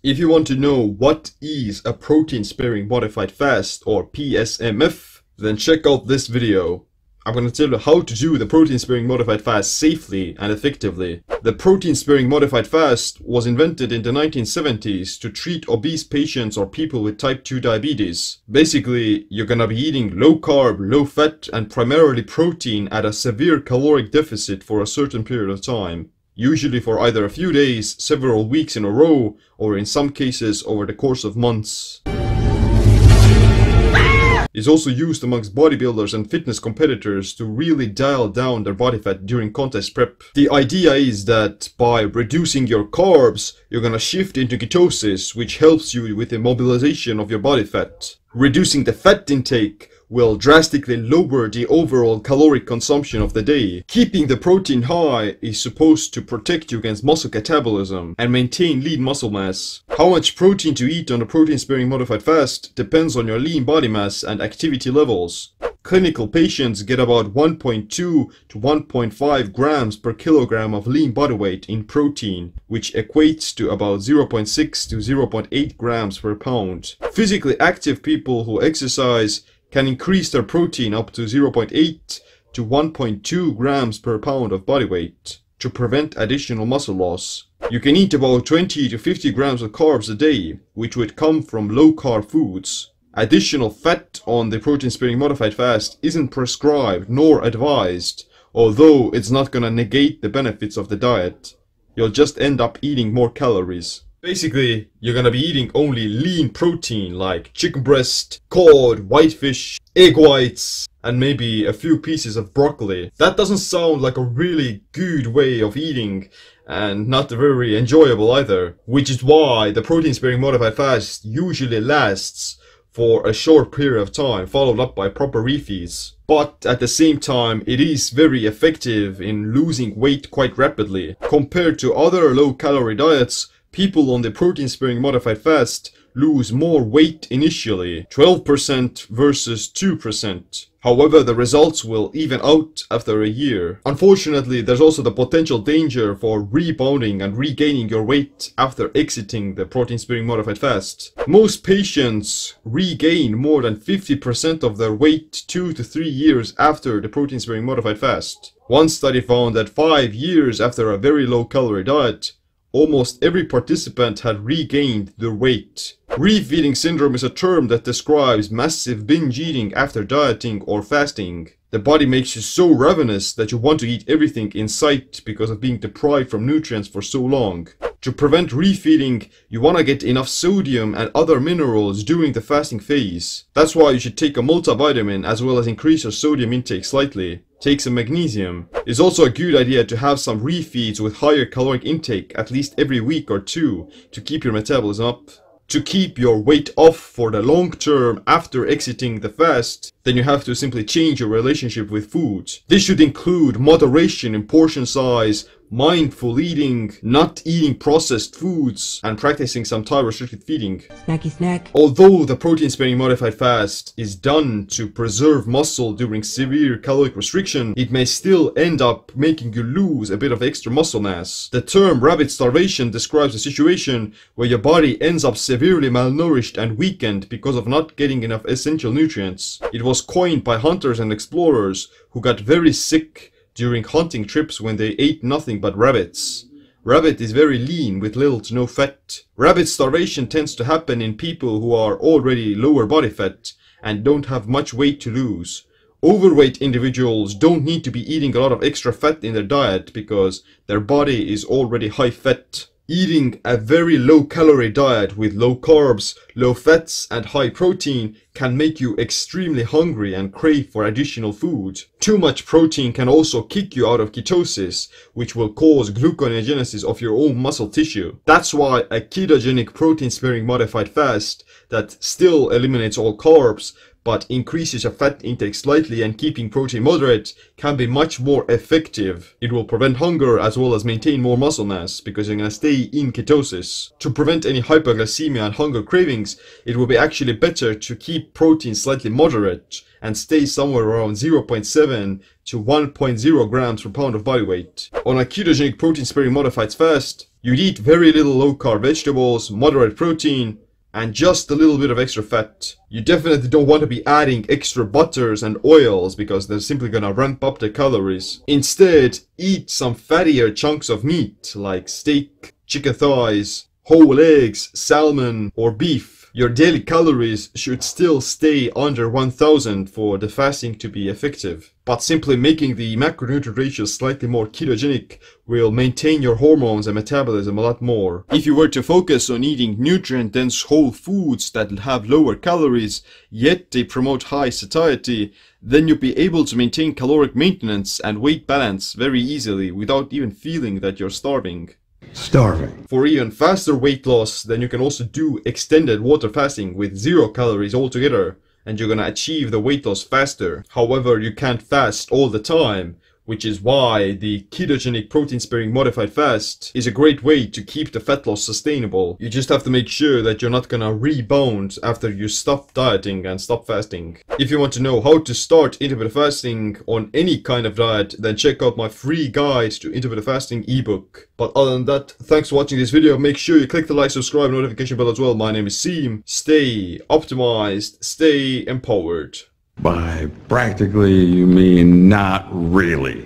If you want to know what is a protein sparing modified fast or PSMF, then check out this video. I'm going to tell you how to do the protein sparing modified fast safely and effectively. The protein sparing modified fast was invented in the 1970s to treat obese patients or people with type 2 diabetes. Basically, you're going to be eating low carb, low fat and primarily protein at a severe caloric deficit for a certain period of time. Usually for either a few days, several weeks in a row, or in some cases over the course of months. It's also used amongst bodybuilders and fitness competitors to really dial down their body fat during contest prep. The idea is that by reducing your carbs, you're gonna shift into ketosis, which helps you with the mobilization of your body fat. Reducing the fat intake will drastically lower the overall caloric consumption of the day. Keeping the protein high is supposed to protect you against muscle catabolism and maintain lean muscle mass. How much protein to eat on a protein sparing modified fast depends on your lean body mass and activity levels. Clinical patients get about 1.2 to 1.5 grams per kilogram of lean body weight in protein, which equates to about 0.6 to 0.8 grams per pound. Physically active people who exercise can increase their protein up to 0.8 to 1.2 grams per pound of body weight to prevent additional muscle loss. You can eat about 20 to 50 grams of carbs a day, which would come from low carb foods. Additional fat on the protein sparing modified fast isn't prescribed nor advised, although it's not gonna negate the benefits of the diet. You'll just end up eating more calories. Basically, you're gonna be eating only lean protein like chicken breast, cod, whitefish, egg whites, and maybe a few pieces of broccoli. That doesn't sound like a really good way of eating, and not very enjoyable either. Which is why the protein sparing modified fast usually lasts for a short period of time, followed up by proper refeeds. But at the same time, it is very effective in losing weight quite rapidly. Compared to other low-calorie diets, people on the protein sparing modified fast lose more weight initially, 12% versus 2%. However, the results will even out after a year. Unfortunately, there's also the potential danger for rebounding and regaining your weight after exiting the protein sparing modified fast. Most patients regain more than 50% of their weight 2 to 3 years after the protein sparing modified fast. One study found that 5 years after a very low calorie diet, almost every participant had regained their weight. Refeeding syndrome is a term that describes massive binge eating after dieting or fasting. The body makes you so ravenous that you want to eat everything in sight because of being deprived from nutrients for so long. To prevent refeeding, you want to get enough sodium and other minerals during the fasting phase. That's why you should take a multivitamin as well as increase your sodium intake slightly. Take some magnesium. It's also a good idea to have some refeeds with higher caloric intake at least every week or two to keep your metabolism up. To keep your weight off for the long term after exiting the fast, then you have to simply change your relationship with food. This should include moderation in portion size, mindful eating, not eating processed foods, and practicing some time restricted feeding. Snacky snack. Although the protein sparing modified fast is done to preserve muscle during severe caloric restriction, it may still end up making you lose a bit of extra muscle mass. The term rabbit starvation describes a situation where your body ends up severely malnourished and weakened because of not getting enough essential nutrients. It was coined by hunters and explorers who got very sick during hunting trips when they ate nothing but rabbits. Rabbit is very lean with little to no fat. Rabbit starvation tends to happen in people who are already lower body fat and don't have much weight to lose. Overweight individuals don't need to be eating a lot of extra fat in their diet because their body is already high fat. Eating a very low calorie diet with low carbs, low fats and high protein can make you extremely hungry and crave for additional food. Too much protein can also kick you out of ketosis, which will cause gluconeogenesis of your own muscle tissue. That's why a ketogenic protein sparing modified fast that still eliminates all carbs but increases your fat intake slightly and keeping protein moderate can be much more effective. It will prevent hunger as well as maintain more muscle mass because you're gonna stay in ketosis. To prevent any hyperglycemia and hunger cravings, it will be actually better to keep protein slightly moderate and stay somewhere around 0.7 to 1.0 grams per pound of body weight. On a ketogenic protein sparing modified fast, you'd eat very little low carb vegetables, moderate protein, and just a little bit of extra fat. You definitely don't want to be adding extra butters and oils because they're simply gonna ramp up the calories. Instead, eat some fattier chunks of meat like steak, chicken thighs, whole eggs, salmon, or beef. Your daily calories should still stay under 1000 for the fasting to be effective. But simply making the macronutrient ratio slightly more ketogenic will maintain your hormones and metabolism a lot more. If you were to focus on eating nutrient-dense whole foods that have lower calories, yet they promote high satiety, then you'll be able to maintain caloric maintenance and weight balance very easily without even feeling that you're starving. For even faster weight loss, then you can also do extended water fasting with 0 calories altogether, and you're gonna achieve the weight loss faster. However, you can't fast all the time, which is why the ketogenic protein sparing modified fast is a great way to keep the fat loss sustainable. You just have to make sure that you're not gonna rebound after you stop dieting and stop fasting. If you want to know how to start intermittent fasting on any kind of diet, then check out my free guide to intermittent fasting ebook. But other than that, thanks for watching this video. Make sure you click the like, subscribe, and notification bell as well. My name is Seem. Stay optimized, stay empowered. By practically, you mean not really.